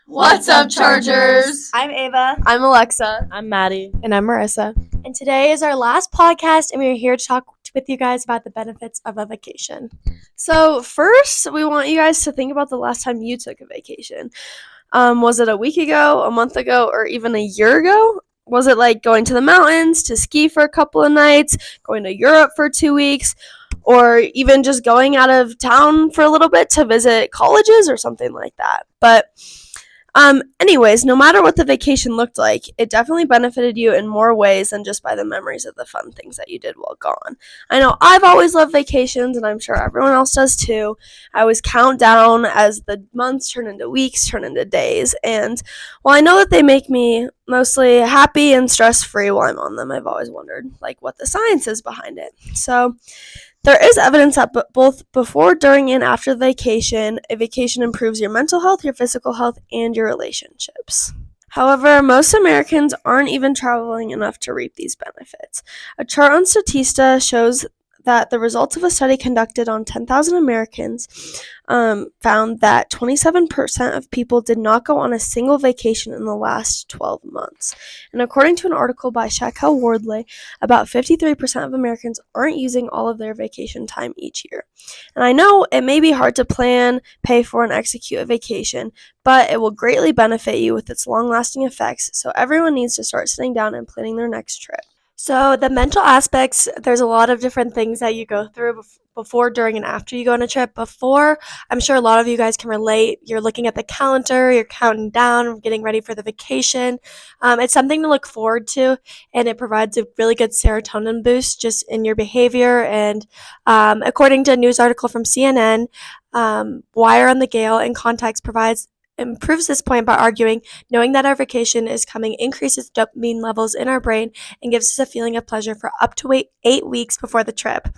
What's up, Chargers? I'm Ava. I'm Alexa. I'm Maddie. And I'm Marissa. And today is our last podcast, and we're here to talk with you guys about the benefits of a vacation. So first, we want you guys to think about the last time you took a vacation. Was it a week ago, a month ago, or even a year ago? Was it like going to the mountains to ski for a couple of nights, going to Europe for 2 weeks, or even just going out of town for a little bit to visit colleges or something like that? But anyways, no matter what the vacation looked like, it definitely benefited you in more ways than just by the memories of the fun things that you did while gone. I know I've always loved vacations, and I'm sure everyone else does too. I always count down as the months turn into weeks, turn into days, and while I know that they make me mostly happy and stress-free while I'm on them, I've always wondered, like, what the science is behind it. So there is evidence that both before, during, and after the vacation, a vacation improves your mental health, your physical health, and your relationships. However, most Americans aren't even traveling enough to reap these benefits. A chart on Statista shows that the results of a study conducted on 10,000 Americans found that 27% of people did not go on a single vacation in the last 12 months. And according to an article by Shaquille Wardley, about 53% of Americans aren't using all of their vacation time each year. And I know it may be hard to plan, pay for, and execute a vacation, but it will greatly benefit you with its long-lasting effects, so everyone needs to start sitting down and planning their next trip. So the mental aspects, there's a lot of different things that you go through before, during, and after you go on a trip. Before, I'm sure a lot of you guys can relate. You're looking at the calendar, you're counting down, getting ready for the vacation. It's something to look forward to, and it provides a really good serotonin boost just in your behavior. And according to a news article from CNN, Wire on the Gale and Context improves this point by arguing knowing that our vacation is coming increases dopamine levels in our brain and gives us a feeling of pleasure for up to 8 weeks before the trip.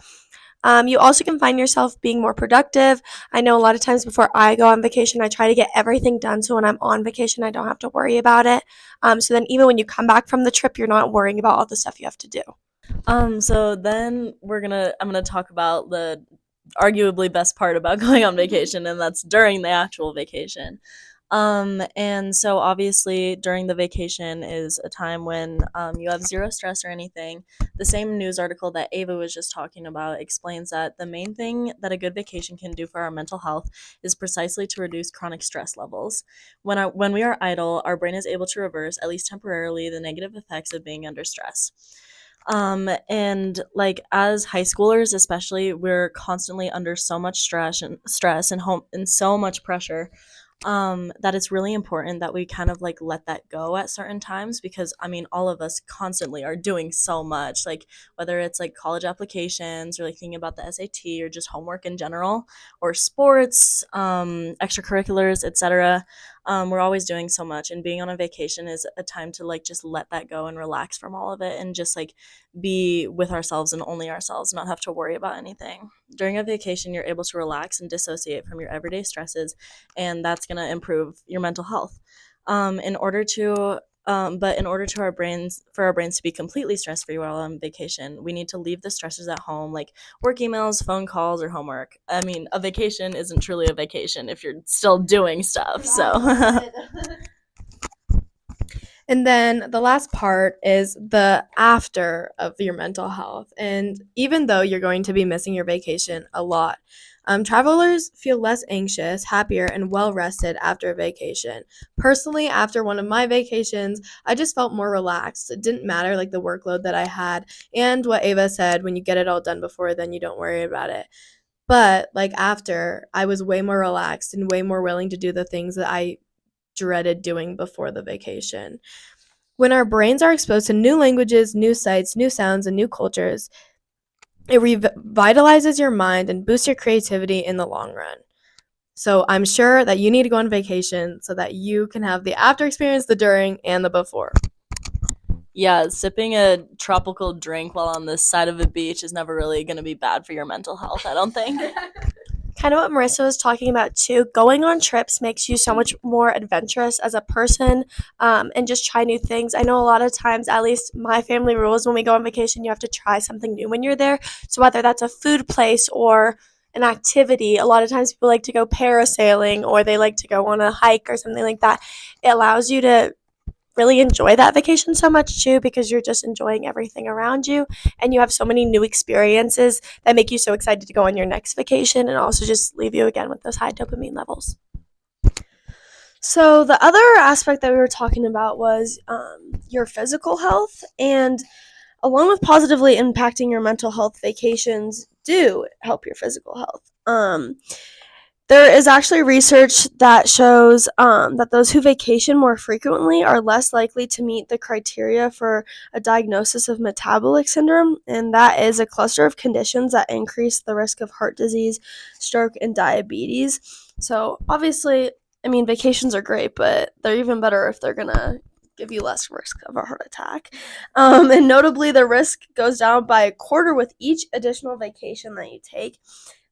You also can find yourself being more productive. I know a lot of times before I go on vacation, I try to get everything done so when I'm on vacation, I don't have to worry about it. So then even when you come back from the trip, you're not worrying about all the stuff you have to do. So then I'm gonna talk about the arguably best part about going on vacation, and that's during the actual vacation. And so obviously during the vacation is a time when you have zero stress or anything. The same news article that Ava was just talking about explains that the main thing that a good vacation can do for our mental health is precisely to reduce chronic stress levels. When we are idle, our brain is able to reverse, at least temporarily, the negative effects of being under stress. And like as high schoolers especially, we're constantly under so much stress and so much pressure that it's really important that we kind of like let that go at certain times, because I mean all of us constantly are doing so much, like whether it's like college applications or like thinking about the SAT or just homework in general or sports, extracurriculars, etc. We're always doing so much, and being on a vacation is a time to like just let that go and relax from all of it and just like be with ourselves and only ourselves, not have to worry about anything. During a vacation, you're able to relax and dissociate from your everyday stresses, and that's going to improve your mental health. In order to our brains to be completely stress-free while on vacation, we need to leave the stressors at home, like work emails, phone calls, or homework. I mean, a vacation isn't truly a vacation if you're still doing stuff. So And then the last part is the after of your mental health. And even though you're going to be missing your vacation a lot, travelers feel less anxious, happier, and well-rested after a vacation. Personally, after one of my vacations, I just felt more relaxed. It didn't matter like the workload that I had, and what Ava said, when you get it all done before, then you don't worry about it. But like after, I was way more relaxed and way more willing to do the things that I dreaded doing before the vacation. When our brains are exposed to new languages, new sights, new sounds, and new cultures, it revitalizes your mind and boosts your creativity in the long run. So I'm sure that you need to go on vacation so that you can have the after experience, the during, and the before. yeah, sipping a tropical drink while on the side of a beach is never really going to be bad for your mental health, I don't think. Kind of what Marissa was talking about too. Going on trips makes you so much more adventurous as a person, and just try new things. I know a lot of times, at least my family rules, when we go on vacation, you have to try something new when you're there. So whether that's a food place or an activity. A lot of times people like to go parasailing or they like to go on a hike or something like that. It allows you to really enjoy that vacation so much too, because you're just enjoying everything around you and you have so many new experiences that make you so excited to go on your next vacation and also just leave you again with those high dopamine levels. So the other aspect that we were talking about was your physical health, and along with positively impacting your mental health, vacations do help your physical health. There is actually research that shows that those who vacation more frequently are less likely to meet the criteria for a diagnosis of metabolic syndrome, and that is a cluster of conditions that increase the risk of heart disease, stroke, and diabetes. So obviously, I mean, vacations are great, but they're even better if they're going to give you less risk of a heart attack. And notably, the risk goes down by a quarter with each additional vacation that you take.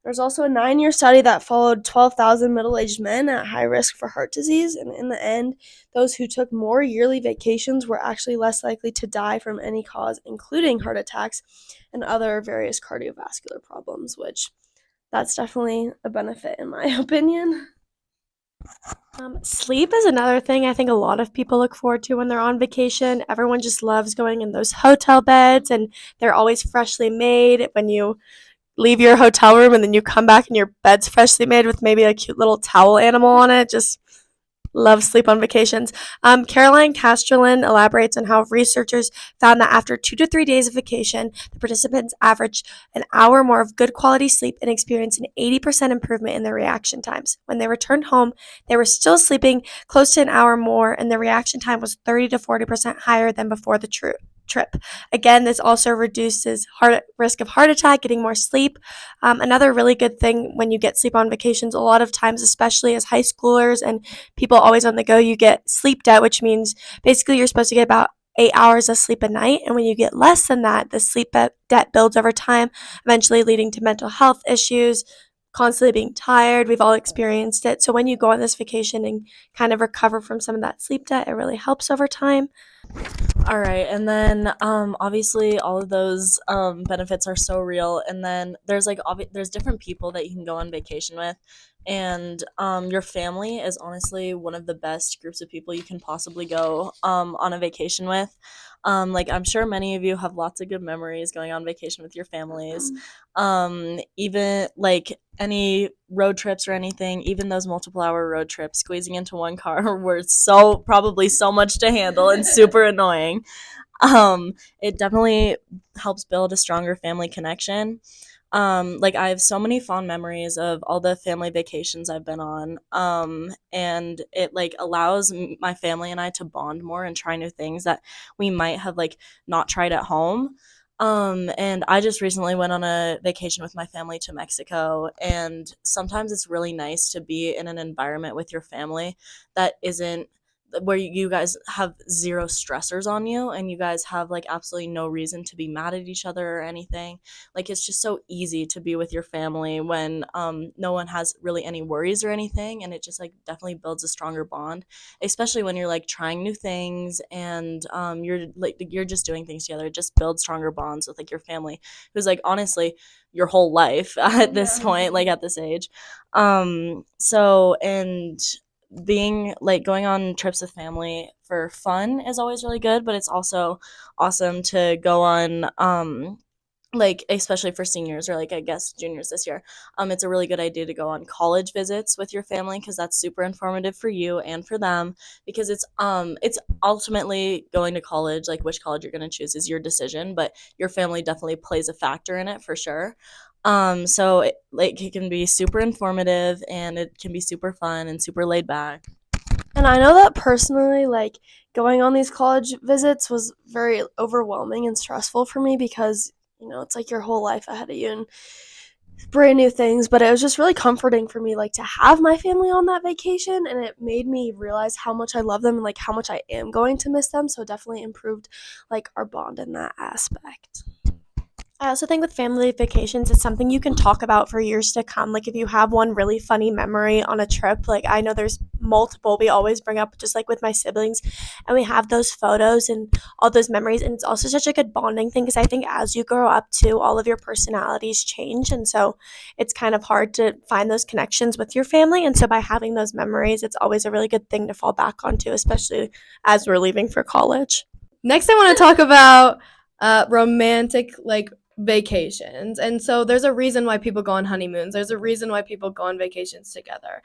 There's also a 9-year study that followed 12,000 middle-aged men at high risk for heart disease, and in the end, those who took more yearly vacations were actually less likely to die from any cause, including heart attacks and other various cardiovascular problems, which that's definitely a benefit in my opinion. Sleep is another thing I think a lot of people look forward to when they're on vacation. Everyone just loves going in those hotel beds, and they're always freshly made. When you leave your hotel room and then you come back and your bed's freshly made with maybe a cute little towel animal on it. Just love sleep on vacations. Caroline Casterlin elaborates on how researchers found that after 2 to 3 days of vacation, the participants averaged an hour more of good quality sleep and experienced an 80% improvement in their reaction times. When they returned home, they were still sleeping close to an hour more, and the reaction time was 30 to 40% higher than before the trip. Again, this also reduces risk of heart attack, getting more sleep. Another really good thing when you get sleep on vacations, a lot of times, especially as high schoolers and people always on the go, you get sleep debt, which means basically you're supposed to get about 8 hours of sleep a night. And when you get less than that, the sleep debt builds over time, eventually leading to mental health issues, constantly being tired. We've all experienced it. So when you go on this vacation and kind of recover from some of that sleep debt, it really helps over time. All right, and then obviously all of those benefits are so real. And then there's there's different people that you can go on vacation with, and your family is honestly one of the best groups of people you can possibly go on a vacation with. Like, I'm sure many of you have lots of good memories going on vacation with your families. Even like any road trips or anything, even those multiple hour road trips, squeezing into one car were probably so much to handle and super annoying. It definitely helps build a stronger family connection. Like, I have so many fond memories of all the family vacations I've been on. And it like allows my family and I to bond more and try new things that we might have like not tried at home. And I just recently went on a vacation with my family to Mexico, and sometimes it's really nice to be in an environment with your family that isn't where you guys have zero stressors on you, and you guys have like absolutely no reason to be mad at each other or anything. Like, it's just so easy to be with your family when no one has really any worries or anything, and it just like definitely builds a stronger bond, especially when you're like trying new things and you're just doing things together. It just builds stronger bonds with like your family, who's like honestly your whole life at this point, like at this age. So, and being like going on trips with family for fun is always really good, but it's also awesome to go on like, especially for seniors or like I guess juniors this year. It's a really good idea to go on college visits with your family, because that's super informative for you and for them, because it's ultimately going to college, like which college you're going to choose is your decision, but your family definitely plays a factor in it for sure. So it can be super informative, and it can be super fun and super laid back. And I know that personally, like, going on these college visits was very overwhelming and stressful for me because, you know, it's like your whole life ahead of you and brand new things. But it was just really comforting for me, like, to have my family on that vacation, and it made me realize how much I love them and, like, how much I am going to miss them. So it definitely improved, like, our bond in that aspect. I also think with family vacations, it's something you can talk about for years to come. Like if you have one really funny memory on a trip, like I know there's multiple we always bring up, just like with my siblings, and we have those photos and all those memories. And it's also such a good bonding thing because I think as you grow up too, all of your personalities change. And so it's kind of hard to find those connections with your family. And so by having those memories, it's always a really good thing to fall back onto, especially as we're leaving for college. Next, I want to talk about romantic vacations. And so there's a reason why people go on honeymoons. There's a reason why people go on vacations together.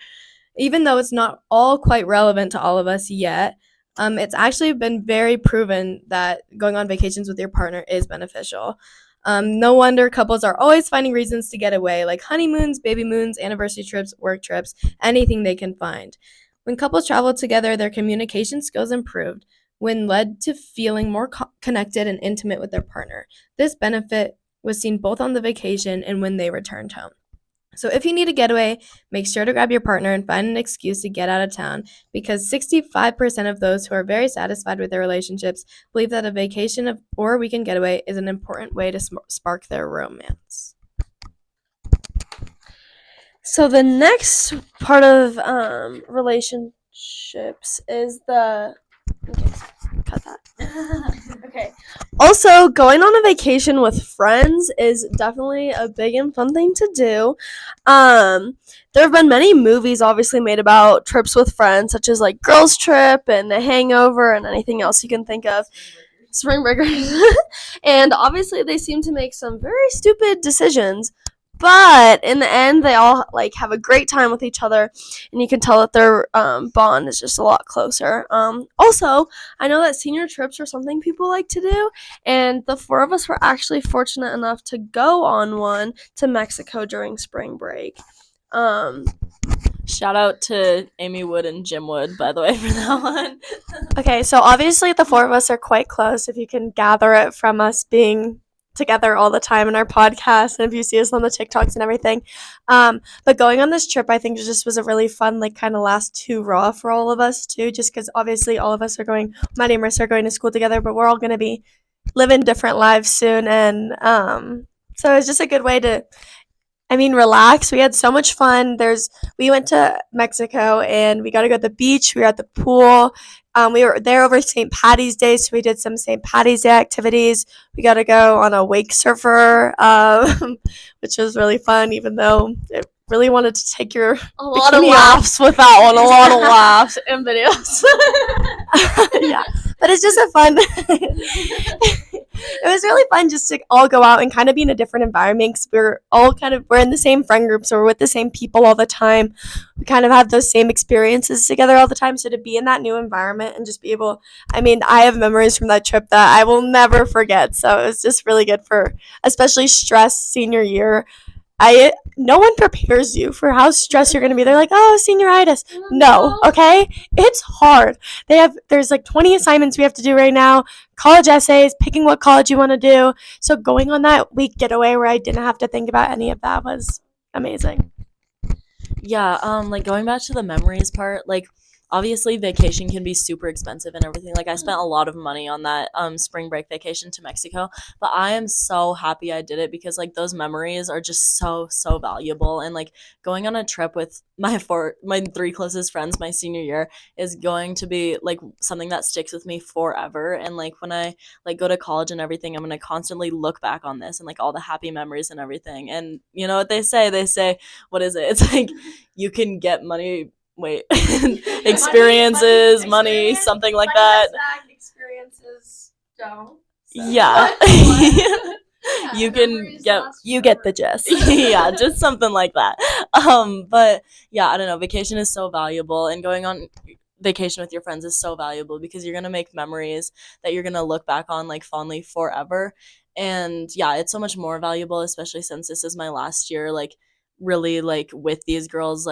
Even though it's not all quite relevant to all of us yet, it's actually been very proven that going on vacations with your partner is beneficial. No wonder couples are always finding reasons to get away, like honeymoons, baby moons, anniversary trips, work trips, anything they can find. When couples travel together, their communication skills improved, when led to feeling more connected and intimate with their partner. This benefit was seen both on the vacation and when they returned home. So if you need a getaway, make sure to grab your partner and find an excuse to get out of town, because 65% of those who are very satisfied with their relationships believe that a vacation or a weekend getaway is an important way to spark their romance. So the next part of relationships is the... Okay, cut that. Okay. Also, going on a vacation with friends is definitely a big and fun thing to do. There have been many movies obviously made about trips with friends, such as like Girls Trip and The Hangover and anything else you can think of. Spring Breakers. And obviously they seem to make some very stupid decisions, but in the end they all have a great time with each other, and you can tell that their bond is just a lot closer. Also, I know that senior trips are something people like to do, and the four of us were actually fortunate enough to go on one to Mexico during spring break. Shout out to Amy Wood and Jim Wood, by the way, for that one. Okay, so obviously the four of us are quite close, if you can gather it from us being together all the time in our podcast, and if you see us on the TikToks and everything. But going on this trip, I think it just was a really fun, kind of last hurrah for all of us too, just because obviously all of us are going, Maddie and Marissa are going to school together, but we're all going to be living different lives soon. And so it's just a good way to, relax. We had so much fun. We went to Mexico and we got to go to the beach. We were at the pool. We were there over St. Patty's Day, so we did some St. Patty's Day activities. We got to go on a wake surfer, which was really fun, even though it really wanted to take your A lot of bikini laughs with that one. A lot of laughs and videos. Yeah, but it's just a fun it was really fun just to all go out and kind of be in a different environment, because we're in the same friend group, so we're with the same people all the time. We kind of have those same experiences together all the time, so to be in that new environment and just be able, I have memories from that trip that I will never forget. So it was just really good for especially stress senior year. No one prepares you for how stressed you're going to be. They're like, oh, senioritis. No, okay? It's hard. There's 20 assignments we have to do right now, college essays, picking what college you want to do. So going on that week getaway where I didn't have to think about any of that was amazing. Yeah, going back to the memories part, obviously vacation can be super expensive and everything. I spent a lot of money on that spring break vacation to Mexico, but I am so happy I did it, because those memories are just so valuable. And going on a trip with my three closest friends my senior year is going to be something that sticks with me forever. And when I go to college and everything, I'm going to constantly look back on this and all the happy memories and everything. And you know what they say, what is it? It's you can get money, experiences, money, something like that. Experiences don't. Yeah. You get the gist. Yeah, just something like that. But yeah, I don't know, vacation is so valuable, and going on vacation with your friends is so valuable, because you're going to make memories that you're going to look back on fondly forever. And yeah, it's so much more valuable, especially since this is my last year really with these girls.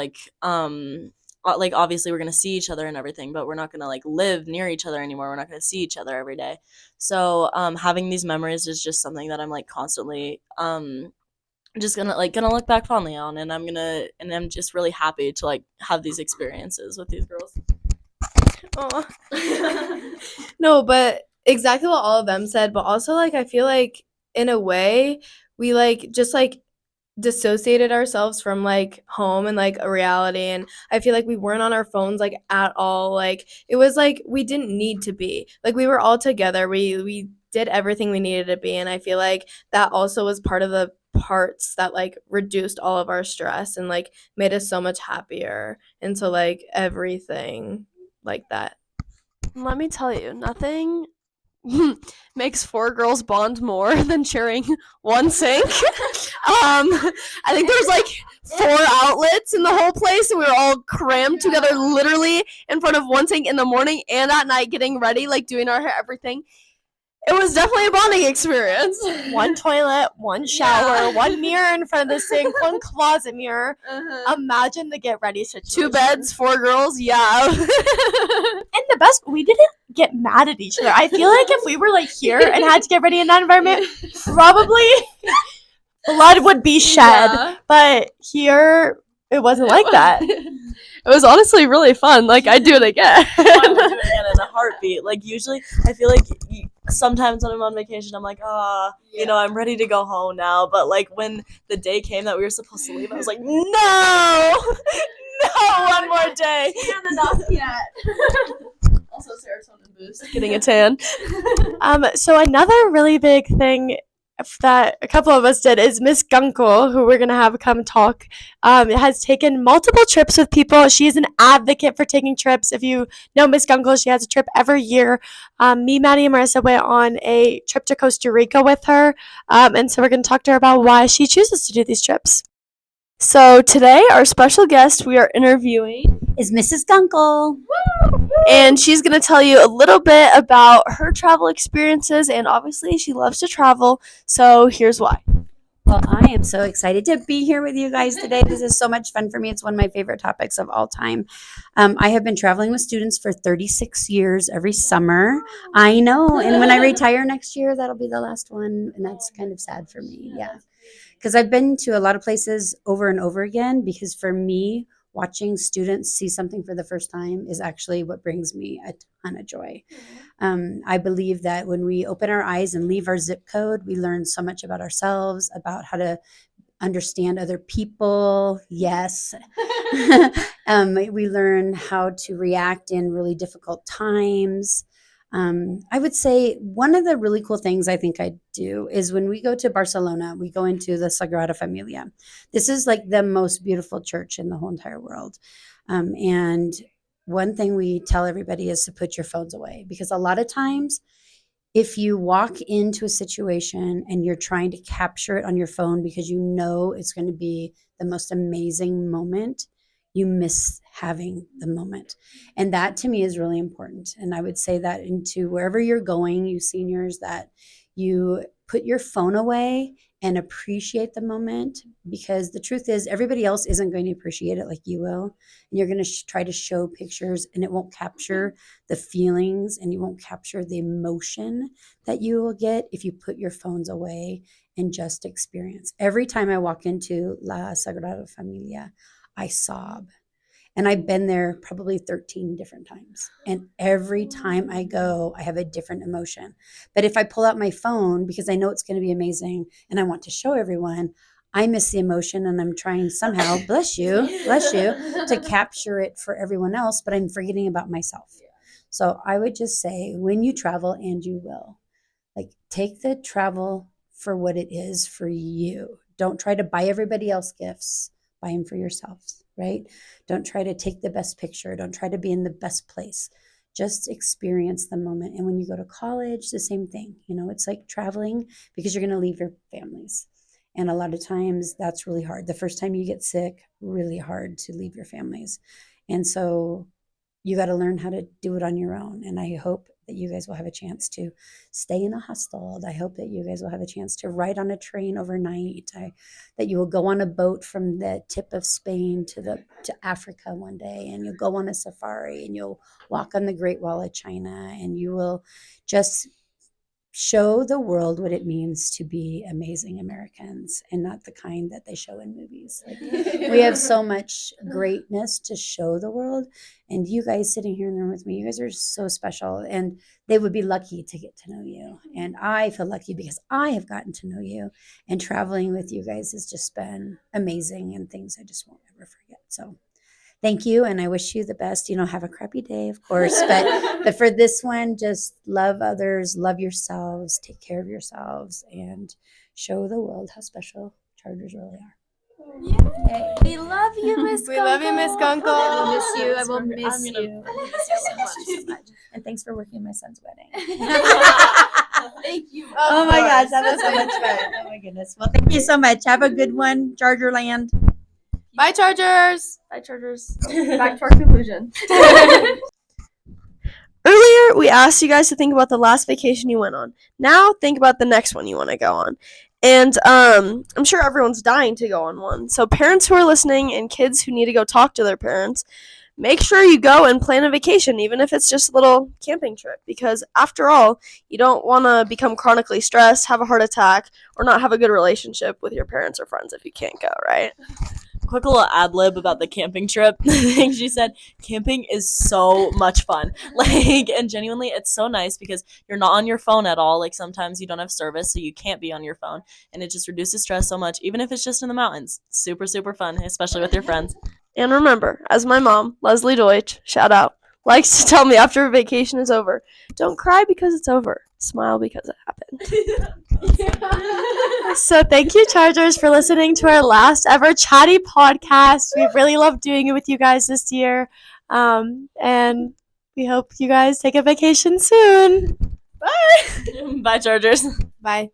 Obviously we're going to see each other and everything, but we're not going to live near each other anymore. We're not going to see each other every day. So having these memories is just something that I'm constantly just gonna look back fondly on, and I'm just really happy to have these experiences with these girls. No, but exactly what all of them said, but also I feel in a way, we like just like dissociated ourselves from like home and like a reality, and I feel like we weren't on our phones like at all. Like it was like we didn't need to be. Like we were all together. We did everything we needed to be, and I feel like that also was part of the parts that like reduced all of our stress and like made us so much happier. And so like everything like that. Let me tell you, nothing makes four girls bond more than sharing one sink. I think there's like 4 outlets in the whole place, and we were all crammed together literally in front of one sink in the morning and at night getting ready, like doing our hair, everything. It was definitely a bonding experience. One toilet, one shower, one mirror in front of the sink, one closet mirror. Imagine the get ready situation. 2 beds, 4 girls, yeah. And the best, we didn't get mad at each other. I feel like if we were like here and had to get ready in that environment, probably blood would be shed. Yeah. But here, it wasn't like that. It was honestly really fun. Like, I'd do it again. I would do it again in a heartbeat. Like usually, I feel like sometimes when I'm on vacation, I'm like, you know, I'm ready to go home now. But like when the day came that we were supposed to leave, I was like, no, one more day. Not enough yet. Also, serotonin boost. Getting a tan. So another really big thing that a couple of us did is Miss Gunkel, who we're gonna have come talk, has taken multiple trips with people. She is an advocate for taking trips. If you know Miss Gunkel, she has a trip every year. Me, Maddie, and Marissa went on a trip to Costa Rica with her, and so we're gonna talk to her about why she chooses to do these trips. So today, our special guest we are interviewing is Mrs. Gunkel. and she's going to tell you a little bit about her travel experiences, and obviously she loves to travel, so here's why. Well, I am so excited to be here with you guys today. This is so much fun for me. It's one of my favorite topics of all time. I have been traveling with students for 36 years every summer. I know. And when I retire next year, that'll be the last one. And that's kind of sad for me. Yeah. Because I've been to a lot of places over and over again, because for me, watching students see something for the first time is actually what brings me a ton of joy. I believe that when we open our eyes and leave our zip code, we learn so much about ourselves, about how to understand other people. Yes. We learn how to react in really difficult times. I would say one of the really cool things I think I do is when we go to Barcelona, we go into the Sagrada Familia. This is like the most beautiful church in the whole entire world. And one thing we tell everybody is to put your phones away, because a lot of times if you walk into a situation and you're trying to capture it on your phone because you know it's going to be the most amazing moment, you miss having the moment. And that to me is really important. And I would say that into wherever you're going, you seniors, that you put your phone away and appreciate the moment, because the truth is everybody else isn't going to appreciate it like you will. And you're going to try to show pictures and it won't capture the feelings and you won't capture the emotion that you will get if you put your phones away and just experience. Every time I walk into La Sagrada Familia, I sob. And I've been there probably 13 different times. And every time I go, I have a different emotion. But if I pull out my phone because I know it's going to be amazing and I want to show everyone, I miss the emotion and I'm trying somehow, bless you, to capture it for everyone else, but I'm forgetting about myself. So I would just say, when you travel, and you will, like, take the travel for what it is for you. Don't try to buy everybody else gifts. Buy them for yourselves, right? Don't try to take the best picture. Don't try to be in the best place. Just experience the moment. And when you go to college, the same thing. You know, it's like traveling because you're going to leave your families. And a lot of times that's really hard. The first time you get sick, really hard to leave your families. And so you got to learn how to do it on your own. And I hope that you guys will have a chance to stay in a hostel. I hope that you guys will have a chance to ride on a train overnight. That you will go on a boat from the tip of Spain to Africa one day, and you'll go on a safari and you'll walk on the Great Wall of China, and you will just show the world what it means to be amazing Americans and not the kind that they show in movies. Like, we have so much greatness to show the world, and you guys sitting here in the room with me, you guys are so special, and they would be lucky to get to know you. And I feel lucky because I have gotten to know you, and traveling with you guys has just been amazing and things I just won't ever forget. So thank you, and I wish you the best. Have a crappy day, of course, but for this one, just love others, love yourselves, take care of yourselves, and show the world how special Chargers really are. Yay. We love you, Miss We love you, Miss Gunkel. I will miss you. I will I'm miss gonna you. I will miss you so much. And thanks for working my son's wedding. Thank you. Oh my gosh, that was so much fun. Oh my goodness. Well, thank you so much. Have a good one, Charger Land. Bye, Chargers. Bye, Chargers. Back to our conclusion. Earlier, we asked you guys to think about the last vacation you went on. Now, think about the next one you want to go on. And I'm sure everyone's dying to go on one. So, parents who are listening and kids who need to go talk to their parents, make sure you go and plan a vacation, even if it's just a little camping trip. Because, after all, you don't want to become chronically stressed, have a heart attack, or not have a good relationship with your parents or friends if you can't go, right? Quick little ad lib about the camping trip. I think she said camping is so much fun. And genuinely, it's so nice because you're not on your phone at all. Like, sometimes you don't have service, so you can't be on your phone, and it just reduces stress so much, even if it's just in the mountains. Super, super fun, especially with your friends. And remember, as my mom, Leslie Deutsch, shout out, likes to tell me after a vacation is over, don't cry because it's over. Smile because it happened. So thank you, Chargers, for listening to our last ever chatty podcast. We've really loved doing it with you guys this year. And we hope you guys take a vacation soon. Bye, Chargers. Bye.